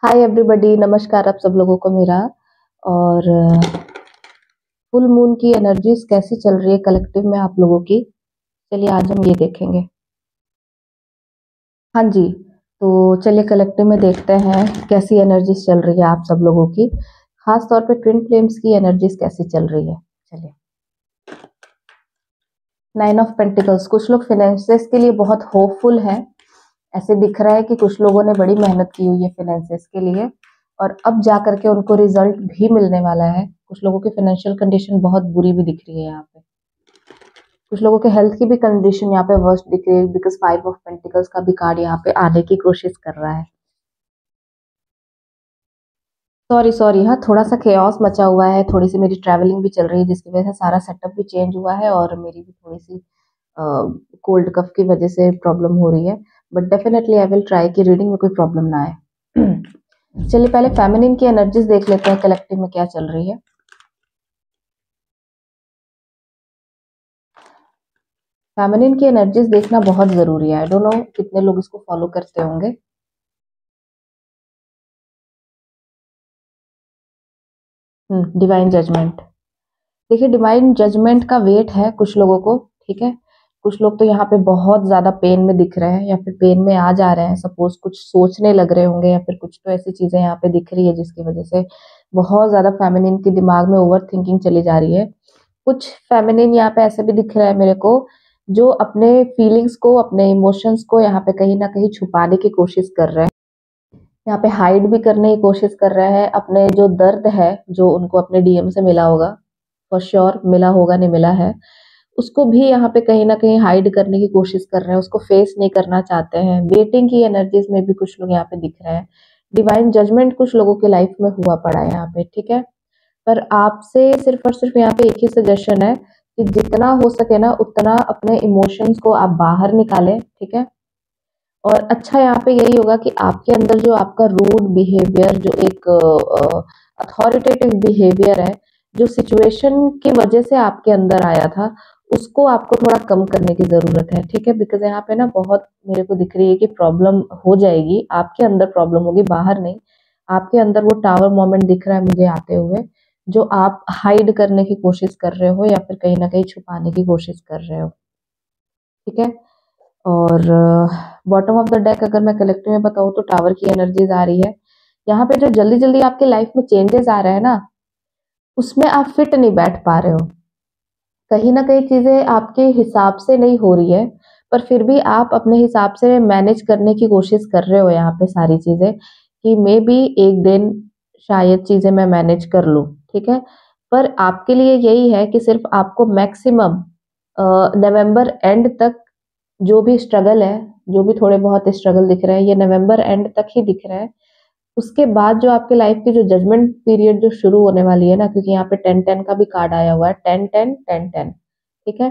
Hi everybody, नमस्कार आप सब लोगों को मेरा। और फुल मून की एनर्जीज कैसी चल रही है कलेक्टिव में आप लोगों की। चलिए आज हम ये देखेंगे। हाँ जी, तो चलिए कलेक्टिव में देखते हैं कैसी एनर्जीज चल रही है आप सब लोगों की, खास तौर पे ट्विन फ्लेम्स की एनर्जीज कैसी चल रही है। चलिए, 9 ऑफ पेंटिकल्स। कुछ लोग फाइनेंसेस के लिए बहुत होपफुल हैं। ऐसे दिख रहा है कि कुछ लोगों ने बड़ी मेहनत की हुई है फाइनेंसेस के लिए और अब जा करके उनको रिजल्ट भी मिलने वाला है। कुछ लोगों की फाइनेंशियल कंडीशन बहुत बुरी भी दिख रही है यहाँ पे। कुछ लोगों के हेल्थ की भी कंडीशन यहाँ पे वर्स्ट दिख रही है, बिकॉज 5 ऑफ पेंटिकल्स का भी कार्ड यहाँ पे आने की कोशिश कर रहा है। सॉरी सॉरी, हाँ थोड़ा सा केओस मचा हुआ है, थोड़ी सी मेरी ट्रैवलिंग भी चल रही है जिसकी वजह से सारा सेटअप भी चेंज हुआ है और मेरी भी थोड़ी सी कोल्ड कफ की वजह से प्रॉब्लम हो रही है। But definitely I will try कि रीडिंग में कोई प्रॉब्लम ना आए। चलिए पहले फेमिनिन की एनर्जीज देख लेते हैं कलेक्टिव में क्या चल रही है। फेमिनिन की एनर्जीज देखना बहुत जरूरी है। आई डोंट नो कितने लोग इसको फॉलो करते होंगे। Divine judgement. देखिए, डिवाइन जजमेंट का वेट है कुछ लोगों को, ठीक है। कुछ लोग तो यहाँ पे बहुत ज्यादा पेन में दिख रहे हैं या फिर पेन में आ जा रहे हैं। सपोज कुछ सोचने लग रहे होंगे या फिर कुछ तो ऐसी चीजें यहाँ पे दिख रही है जिसकी वजह से बहुत ज्यादा फेमिनिन के दिमाग में ओवर थिंकिंग चली जा रही है। कुछ फेमिनिन यहाँ पे ऐसे भी दिख रहा है मेरे को, जो अपने फीलिंग्स को, अपने इमोशंस को यहाँ पे कहीं ना कहीं छुपाने की कोशिश कर रहे हैं। यहाँ पे हाइड भी करने की कोशिश कर रहे हैं अपने जो दर्द है, जो उनको अपने डीएम से मिला होगा, फॉर श्योर मिला होगा, नहीं मिला है, उसको भी यहाँ पे कहीं ना कहीं हाइड करने की कोशिश कर रहे हैं, उसको फेस नहीं करना चाहते हैं। वेटिंग की एनर्जीज में भी कुछ लोग यहाँ पे दिख रहे हैं। डिवाइन जजमेंट कुछ लोगों के लाइफ में हुआ पड़ा है यहाँ पे, ठीक है। पर आपसे सिर्फ और सिर्फ यहाँ पे एक ही सजेशन है कि जितना हो सके ना उतना अपने इमोशंस को आप बाहर निकालें, ठीक है। और अच्छा यहाँ पे यही होगा कि आपके अंदर जो आपका रूड बिहेवियर, जो एक अथॉरिटेटिव बिहेवियर है, जो सिचुएशन की वजह से आपके अंदर आया था, उसको आपको थोड़ा कम करने की जरूरत है, ठीक है। बिकॉज यहाँ पे ना बहुत मेरे को दिख रही है कि प्रॉब्लम हो जाएगी, आपके अंदर प्रॉब्लम होगी, बाहर नहीं। आपके अंदर वो टावर मोमेंट दिख रहा है मुझे आते हुए, जो आप हाइड करने की कोशिश कर रहे हो या फिर कहीं ना कहीं छुपाने की कोशिश कर रहे हो, ठीक है। और बॉटम ऑफ द डेक अगर मैं कलेक्टिव में बताऊँ तो टावर की एनर्जीज आ रही है। यहाँ पे जो जल्दी जल्दी आपके लाइफ में चेंजेस आ रहे हैं ना, उसमें आप फिट नहीं बैठ पा रहे हो। कहीं ना कहीं चीजें आपके हिसाब से नहीं हो रही है, पर फिर भी आप अपने हिसाब से मैनेज करने की कोशिश कर रहे हो यहाँ पे सारी चीजें, कि मे बी एक दिन शायद चीजें मैं मैनेज कर लूँ, ठीक है। पर आपके लिए यही है कि सिर्फ आपको मैक्सिमम नवंबर एंड तक जो भी स्ट्रगल है, जो भी थोड़े बहुत स्ट्रगल दिख रहे हैं, ये नवंबर एंड तक ही दिख रहा है। उसके बाद जो आपके लाइफ की जो जजमेंट पीरियड जो शुरू होने वाली है ना, क्योंकि यहाँ पे 10-10 का भी कार्ड आया हुआ है, 10-10-10-10, ठीक है।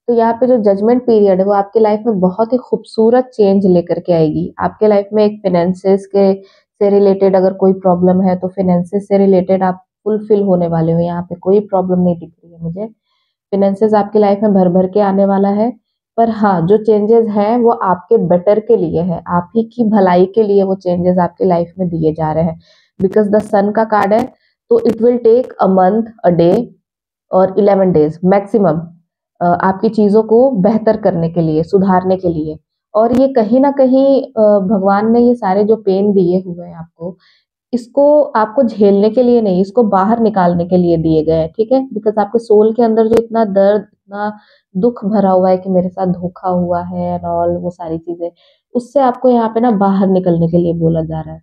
तो यहाँ पे जो जजमेंट पीरियड है वो आपके लाइफ में बहुत ही खूबसूरत चेंज लेकर के आएगी। आपके लाइफ में एक फाइनेंसेस के से रिलेटेड अगर कोई प्रॉब्लम है तो फाइनेंसेस से रिलेटेड आप फुलफिल होने वाले हो। यहाँ पे कोई प्रॉब्लम नहीं दिख रही है मुझे। फाइनेंसेस आपकी लाइफ में भर भर के आने वाला है। पर हाँ, जो चेंजेस हैं वो आपके बेटर के लिए है, आप ही की भलाई के लिए वो चेंजेस आपके लाइफ में दिए जा रहे हैं। बिकॉज द सन का कार्ड है, तो it will take a month, a day और 11 डेज मैक्सिमम आपकी चीजों को बेहतर करने के लिए, सुधारने के लिए। और ये कहीं ना कहीं भगवान ने ये सारे जो पेन दिए हुए हैं आपको, इसको आपको झेलने के लिए नहीं, इसको बाहर निकालने के लिए दिए गए हैं, ठीक है। बिकॉज आपके सोल के अंदर जो इतना दर्द, इतना दुख भरा हुआ है कि मेरे साथ धोखा हुआ है एंड ऑल, वो सारी चीजें, उससे आपको यहाँ पे ना बाहर निकलने के लिए बोला जा रहा है।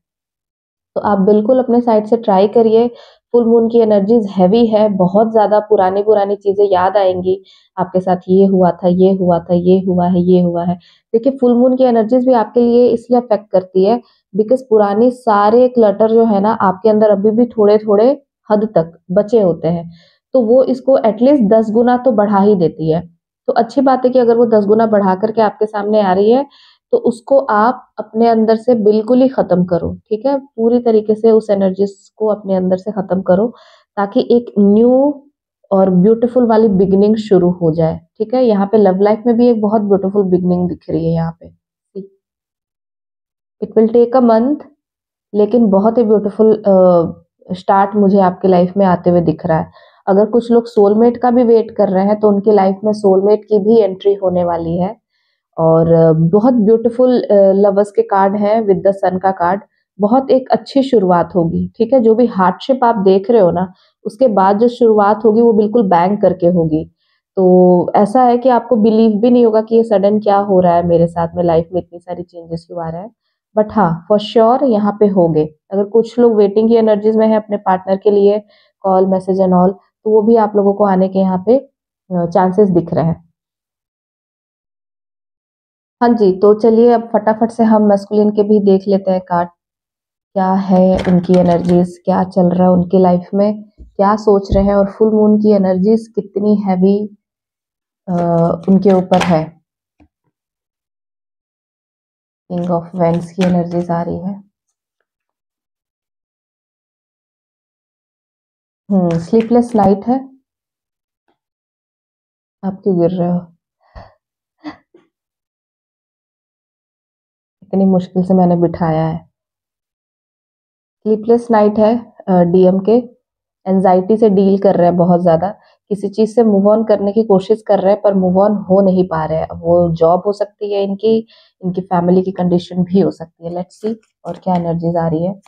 तो आप बिल्कुल अपने साइड से ट्राई करिए। फुल मून की एनर्जीज हैवी है, बहुत ज्यादा पुरानी पुरानी चीजें याद आएंगी। आपके साथ ये हुआ था, ये हुआ था, ये हुआ है, ये हुआ है। देखिए, फुल मून की एनर्जीज भी आपके लिए इसलिए अफेक्ट करती है बिकॉज पुरानी सारे क्लटर जो है ना आपके अंदर अभी भी थोड़े थोड़े हद तक बचे होते हैं, तो वो इसको एटलीस्ट 10 गुना तो बढ़ा ही देती है। तो अच्छी बात है कि अगर वो 10 गुना बढ़ा करके आपके सामने आ रही है, तो उसको आप अपने अंदर से बिल्कुल ही खत्म करो, ठीक है। पूरी तरीके से उस एनर्जीज को अपने अंदर से खत्म करो, ताकि एक न्यू और ब्यूटीफुल वाली बिगिनिंग शुरू हो जाए, ठीक है। यहाँ पे लव लाइफ में भी एक बहुत ब्यूटीफुल बिगिनिंग दिख रही है यहाँ पे। It will take a month, लेकिन बहुत ही ब्यूटीफुल स्टार्ट मुझे आपके लाइफ में आते हुए दिख रहा है। अगर कुछ लोग सोलमेट का भी वेट कर रहे हैं तो उनकी लाइफ में सोलमेट की भी एंट्री होने वाली है। और बहुत ब्यूटीफुल लवर्स के कार्ड है विद द सन का कार्ड। बहुत एक अच्छी शुरुआत होगी, ठीक है। जो भी हार्डशिप आप देख रहे हो ना, उसके बाद जो शुरुआत होगी वो बिल्कुल बैंग करके होगी। तो ऐसा है कि आपको बिलीव भी नहीं होगा कि ये सडन क्या हो रहा है मेरे साथ में, लाइफ में इतनी सारी चेंजेस क्यों आ रहा है। बट हाँ, फॉर श्योर यहाँ पे होंगे। अगर कुछ लोग वेटिंग की एनर्जीज में है अपने पार्टनर के लिए, कॉल मैसेज एंड ऑल, तो वो भी आप लोगों को आने के यहाँ पे चांसेस दिख रहे हैं। हाँ जी, तो चलिए अब फटाफट से हम मैस्कुलिन के भी देख लेते हैं कार्ड। क्या है उनकी एनर्जीज, क्या चल रहा है उनकी लाइफ में, क्या सोच रहे हैं, और फुल मून की एनर्जीज कितनी हैवी उनके ऊपर है। किंग ऑफ वेंस की एनर्जीज आ रही है। स्लीपलेस नाइट है। आप क्यों गिर रहे हो? इतनी मुश्किल से मैंने बिठाया है। स्लीपलेस नाइट है। डीएम के एंजाइटी से डील कर रहे हैं बहुत ज्यादा। किसी चीज से मूव ऑन करने की कोशिश कर रहे हैं पर मूव ऑन हो नहीं पा रहे हैं। वो जॉब हो सकती है इनकी, इनकी फैमिली की कंडीशन भी हो सकती है। लेट्स सी और क्या एनर्जीज आ रही है।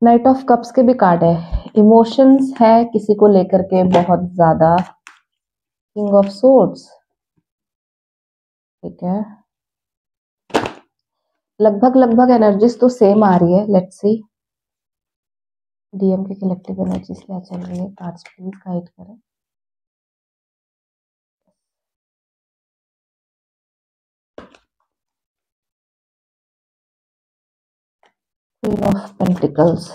नाइट ऑफ कप्स के भी कार्ड है। इमोशंस है किसी को लेकर के बहुत ज्यादा। किंग ऑफ सोर्ड्स, ठीक है। लगभग लगभग एनर्जीज तो सेम आ रही है। लेट्स सी डीएम के कलेक्टिव एनर्जीज क्या चल रही है। कार्ड्स प्लीज गाइड करें। क्वीन ऑफ पेंटिकल्स,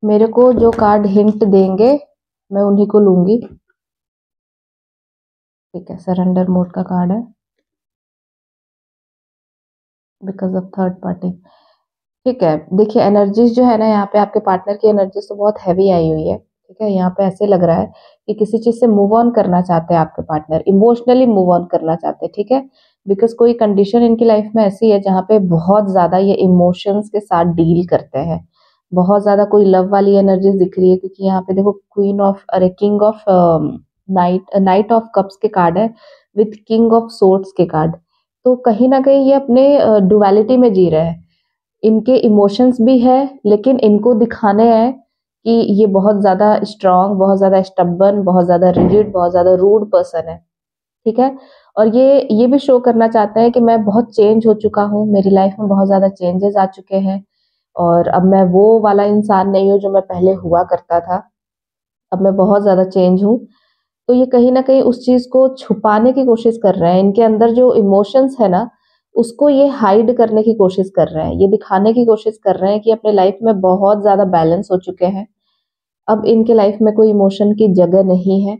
मेरे को जो कार्ड हिंट देंगे मैं उन्हीं को लूंगी। ठीक है, सरेंडर मोड का कार्ड है। बिकॉज ऑफ थर्ड पार्टी, ठीक है। देखिए एनर्जीज जो है ना, यहाँ पे आपके पार्टनर की एनर्जीज तो बहुत हैवी आई हुई है। ठीक है, यहाँ पे ऐसे लग रहा है कि किसी चीज से मूव ऑन करना चाहते हैं आपके पार्टनर, इमोशनली मूव ऑन करना चाहते हैं। ठीक है, बिकॉज कोई कंडीशन इनकी लाइफ में ऐसी है जहाँ पे बहुत ज्यादा ये इमोशंस के साथ डील करते हैं। बहुत ज्यादा कोई लव वाली एनर्जीज दिख रही है, क्योंकि यहाँ पे देखो क्वीन ऑफ, अरे king of night of cups के कार्ड है विथ किंग ऑफ सोर्ड्स के कार्ड। तो कहीं ना कहीं ये अपने डुअलिटी में जी रहे हैं। इनके इमोशंस भी है, लेकिन इनको दिखाने हैं कि ये बहुत ज्यादा स्ट्रांग, बहुत ज्यादा स्टबर्न, बहुत ज्यादा रिजिड, बहुत ज्यादा रूड पर्सन है। ठीक है, और ये भी शो करना चाहते हैं कि मैं बहुत चेंज हो चुका हूँ, मेरी लाइफ में बहुत ज्यादा चेंजेस आ चुके हैं, और अब मैं वो वाला इंसान नहीं हूँ जो मैं पहले हुआ करता था। अब मैं बहुत ज्यादा चेंज हूँ। तो ये कहीं ना कहीं उस चीज को छुपाने की कोशिश कर रहे हैं। इनके अंदर जो इमोशंस है ना, उसको ये हाइड करने की कोशिश कर रहे हैं। ये दिखाने की कोशिश कर रहे हैं कि अपने लाइफ में बहुत ज्यादा बैलेंस हो चुके हैं। अब इनके लाइफ में कोई इमोशन की जगह नहीं है।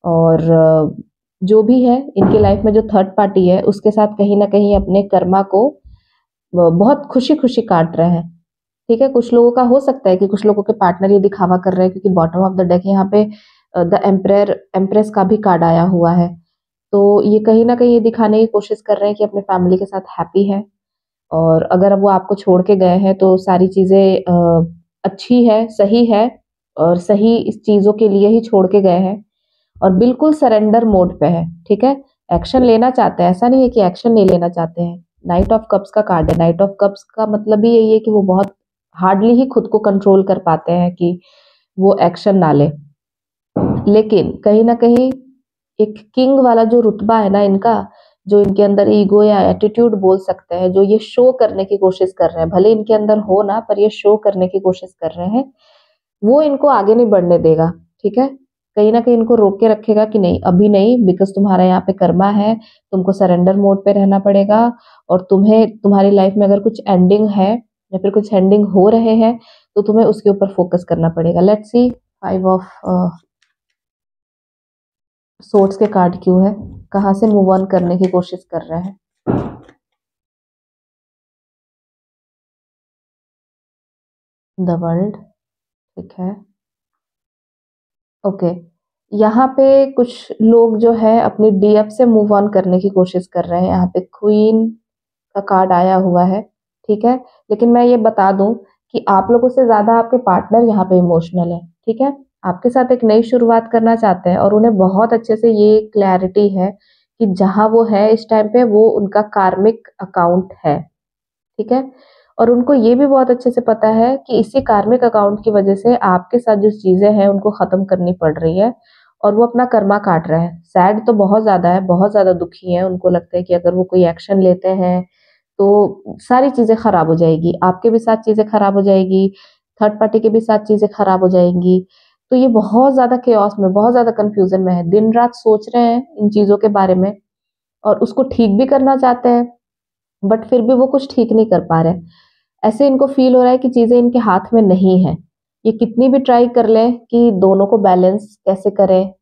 और जो भी है इनके लाइफ में जो थर्ड पार्टी है उसके साथ कहीं ना कहीं अपने कर्मा को बहुत खुशी खुशी काट रहे हैं। ठीक है, कुछ लोगों का हो सकता है कि कुछ लोगों के पार्टनर ये दिखावा कर रहे हैं, क्योंकि बॉटम ऑफ द डेक यहाँ पे द एम्प्रेयर, एम्प्रेस का भी कार्ड आया हुआ है। तो ये कहीं ना कहीं ये दिखाने की कोशिश कर रहे हैं कि अपने फैमिली के साथ हैप्पी है। और अगर अब वो आपको छोड़ के गए हैं तो सारी चीजें अच्छी है, सही है, और सही इस चीजों के लिए ही छोड़ के गए हैं। और बिल्कुल सरेंडर मोड पे है। ठीक है, एक्शन लेना चाहते हैं, ऐसा नहीं है कि एक्शन नहीं लेना चाहते हैं। नाइट ऑफ कप्स का कार्ड है। नाइट ऑफ कप्स का मतलब भी यही है कि वो बहुत हार्डली ही खुद को कंट्रोल कर पाते हैं कि वो एक्शन ना ले। लेकिन कहीं ना कहीं एक किंग वाला जो रुतबा है ना इनका, जो इनके अंदर ईगो या एटीट्यूड बोल सकते हैं, जो ये शो करने की कोशिश कर रहे हैं, भले इनके अंदर हो ना, पर ये शो करने की कोशिश कर रहे हैं, वो इनको आगे नहीं बढ़ने देगा। ठीक है, कहीं ना कहीं इनको रोक के रखेगा कि नहीं, अभी नहीं, बिकॉज तुम्हारा यहाँ पे कर्मा है, तुमको सरेंडर मोड पे रहना पड़ेगा। और तुम्हें तुम्हारी लाइफ में अगर कुछ एंडिंग है या फिर कुछ एंडिंग हो रहे हैं तो तुम्हें उसके ऊपर फोकस करना पड़ेगा। Let's see five of swords के कार्ड क्यों है, कहाँ से मूव ऑन करने की कोशिश कर रहे हैं। द वर्ल्ड, ठीक है। ओके, यहाँ पे कुछ लोग जो है अपनी डीएफ से मूव ऑन करने की कोशिश कर रहे हैं। यहाँ पे क्वीन का कार्ड आया हुआ है, ठीक है। लेकिन मैं ये बता दूं कि आप लोगों से ज्यादा आपके पार्टनर यहाँ पे इमोशनल है, ठीक है। आपके साथ एक नई शुरुआत करना चाहते हैं और उन्हें बहुत अच्छे से ये क्लैरिटी है कि जहां वो है इस टाइम पे वो उनका कार्मिक अकाउंट है, ठीक है। और उनको ये भी बहुत अच्छे से पता है कि इसी कार्मिक अकाउंट की वजह से आपके साथ जो चीजें हैं उनको खत्म करनी पड़ रही है और वो अपना कर्मा काट रहे हैं। सैड तो बहुत ज्यादा है, बहुत ज्यादा दुखी है। उनको लगता है कि अगर वो कोई एक्शन लेते हैं तो सारी चीजें खराब हो जाएगी, आपके भी साथ चीजें खराब हो जाएगी, थर्ड पार्टी के भी साथ चीजें खराब हो जाएंगी। तो ये बहुत ज्यादा केओस में, बहुत ज्यादा कंफ्यूजन में है, दिन रात सोच रहे हैं इन चीजों के बारे में और उसको ठीक भी करना चाहते हैं, बट फिर भी वो कुछ ठीक नहीं कर पा रहे। ऐसे इनको फील हो रहा है कि चीजें इनके हाथ में नहीं है। ये कितनी भी ट्राई कर लें कि दोनों को बैलेंस कैसे करें,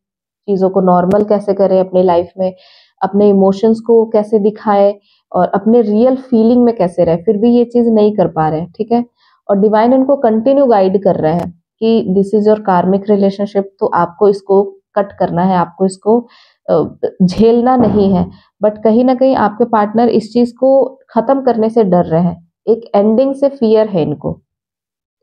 चीजों को नॉर्मल कैसे करें अपनी लाइफ में, अपने इमोशंस को कैसे दिखाएं और अपने रियल फीलिंग में कैसे रहे, फिर भी ये चीज नहीं कर पा रहे हैं, ठीक है। और डिवाइन उनको कंटिन्यू गाइड कर रहे हैं कि दिस इज योर कार्मिक रिलेशनशिप, तो आपको इसको कट करना है, आपको इसको झेलना नहीं है। बट कहीं ना कहीं आपके पार्टनर इस चीज को खत्म करने से डर रहे हैं, एक एंडिंग से फियर है इनको,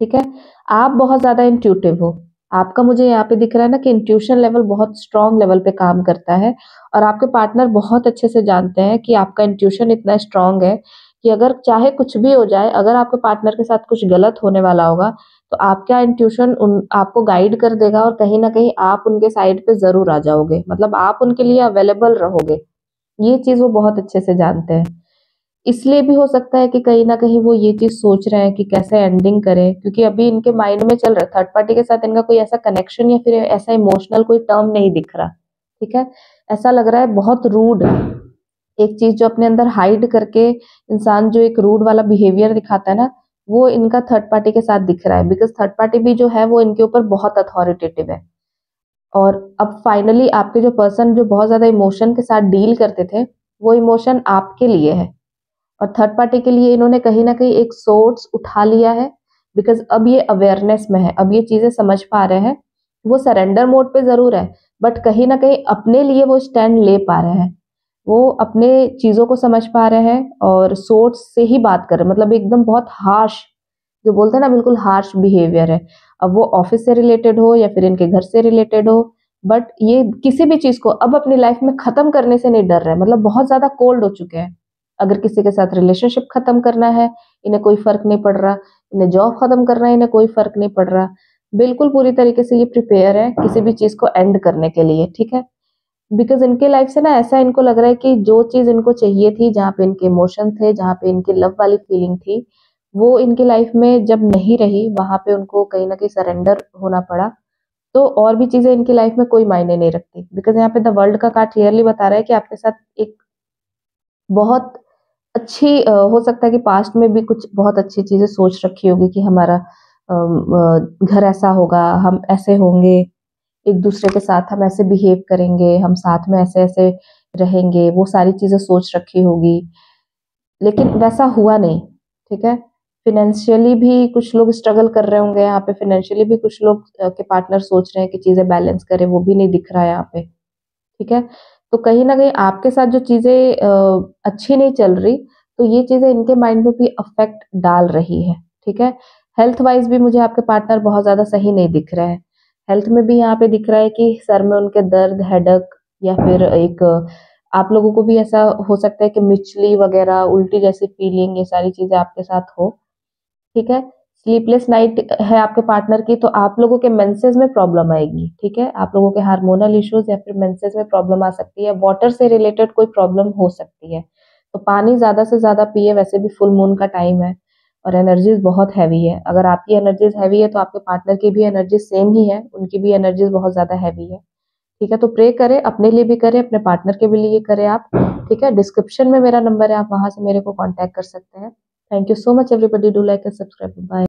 ठीक है। आप बहुत ज्यादा इंट्यूटिव हो, आपका मुझे यहाँ पे दिख रहा है ना कि इंट्यूशन लेवल बहुत स्ट्रांग लेवल पे काम करता है और आपके पार्टनर बहुत अच्छे से जानते हैं कि आपका इंट्यूशन इतना स्ट्रांग है कि अगर चाहे कुछ भी हो जाए, अगर आपके पार्टनर के साथ कुछ गलत होने वाला होगा तो आपका इंट्यूशन उन आपको गाइड कर देगा और कहीं ना कहीं आप उनके साइड पे जरूर आ जाओगे, मतलब आप उनके लिए अवेलेबल रहोगे। ये चीज वो बहुत अच्छे से जानते हैं। इसलिए भी हो सकता है कि कहीं ना कहीं वो ये चीज सोच रहे हैं कि कैसे एंडिंग करें, क्योंकि अभी इनके माइंड में चल रहा है थर्ड पार्टी के साथ इनका कोई ऐसा कनेक्शन या फिर ऐसा इमोशनल कोई टर्म नहीं दिख रहा, ठीक है। ऐसा लग रहा है बहुत रूड, एक चीज जो अपने अंदर हाइड करके इंसान जो एक रूड वाला बिहेवियर दिखाता है ना, वो इनका थर्ड पार्टी के साथ दिख रहा है। बिकॉज थर्ड पार्टी भी जो है वो इनके ऊपर बहुत अथॉरिटेटिव है। और अब फाइनली आपके जो पर्सन जो बहुत ज्यादा इमोशन के साथ डील करते थे, वो इमोशन आपके लिए है और थर्ड पार्टी के लिए इन्होंने कहीं ना कहीं एक सोर्स उठा लिया है। बिकॉज अब ये अवेयरनेस में है, अब ये चीजें समझ पा रहे हैं। वो सरेंडर मोड पे जरूर है, बट कहीं ना कहीं अपने लिए वो स्टैंड ले पा रहे हैं, वो अपने चीजों को समझ पा रहे हैं और सोर्स से ही बात कर रहे हैं। मतलब एकदम बहुत हार्श, जो बोलते हैं ना बिल्कुल हार्श बिहेवियर है। अब वो ऑफिस से रिलेटेड हो या फिर इनके घर से रिलेटेड हो, बट ये किसी भी चीज को अब अपनी लाइफ में खत्म करने से नहीं डर रहे, मतलब बहुत ज्यादा कोल्ड हो चुके हैं। अगर किसी के साथ रिलेशनशिप खत्म करना है, इन्हें कोई फर्क नहीं पड़ रहा, इन्हें जॉब खत्म करना है, इन्हें कोई फर्क नहीं पड़ रहा। बिल्कुल पूरी तरीके से ये प्रिपेयर है किसी भी चीज को एंड करने के लिए, ठीक है। बिकॉज इनके लाइफ से ना ऐसा इनको लग रहा है कि जो चीज इनको चाहिए थी, जहाँ पे इनके इमोशन थे, जहाँ पे इनकी लव वाली फीलिंग थी, वो इनकी लाइफ में जब नहीं रही, वहां पे उनको कहीं ना कहीं सरेंडर होना पड़ा। तो और भी चीजें इनकी लाइफ में कोई मायने नहीं रखती। बिकॉज यहाँ पे द वर्ल्ड का कार्ड क्लियरली बता रहा है कि आपके साथ एक बहुत अच्छी हो सकता है कि पास्ट में भी कुछ बहुत अच्छी चीजें सोच रखी होगी कि हमारा घर ऐसा होगा, हम ऐसे होंगे, एक दूसरे के साथ हम ऐसे बिहेव करेंगे, हम साथ में ऐसे ऐसे रहेंगे, वो सारी चीजें सोच रखी होगी। लेकिन वैसा हुआ नहीं, ठीक है। फिनेंशियली भी कुछ लोग स्ट्रगल कर रहे होंगे यहाँ पे, फिनेंशियली भी कुछ लोग के पार्टनर सोच रहे हैं कि चीजें बैलेंस करें, वो भी नहीं दिख रहा है यहाँ पे, ठीक है। तो कहीं ना कहीं आपके साथ जो चीजें अच्छी नहीं चल रही, तो ये चीजें इनके माइंड में भी अफेक्ट डाल रही है, ठीक है। हेल्थ वाइज भी मुझे आपके पार्टनर बहुत ज्यादा सही नहीं दिख रहे हैं। हेल्थ में भी यहाँ पे दिख रहा है कि सर में उनके दर्द, हेडक, या फिर एक आप लोगों को भी ऐसा हो सकता है कि मिचली वगैरह, उल्टी जैसी फीलिंग, ये सारी चीजें आपके साथ हो, ठीक है। स्लीपलेस नाइट है आपके पार्टनर की, तो आप लोगों के मेंसेस में प्रॉब्लम आएगी, ठीक है। आप लोगों के हार्मोनल इश्यूज या फिर मेंसेस में प्रॉब्लम आ सकती है, वाटर से रिलेटेड कोई प्रॉब्लम हो सकती है। तो पानी ज्यादा से ज्यादा पिए, वैसे भी फुल मून का टाइम है और एनर्जीज बहुत हैवी है। अगर आपकी एनर्जीज हैवी है तो आपके पार्टनर की भी एनर्जी सेम ही है, उनकी भी एनर्जीज बहुत ज्यादा हैवी है, ठीक है। तो प्रे करें, अपने लिए भी करें, अपने पार्टनर के भी लिए करें आप, ठीक है। डिस्क्रिप्शन में मेरा नंबर है, आप वहां से मेरे को कांटेक्ट कर सकते हैं। Thank you so much everybody, do like and subscribe, bye.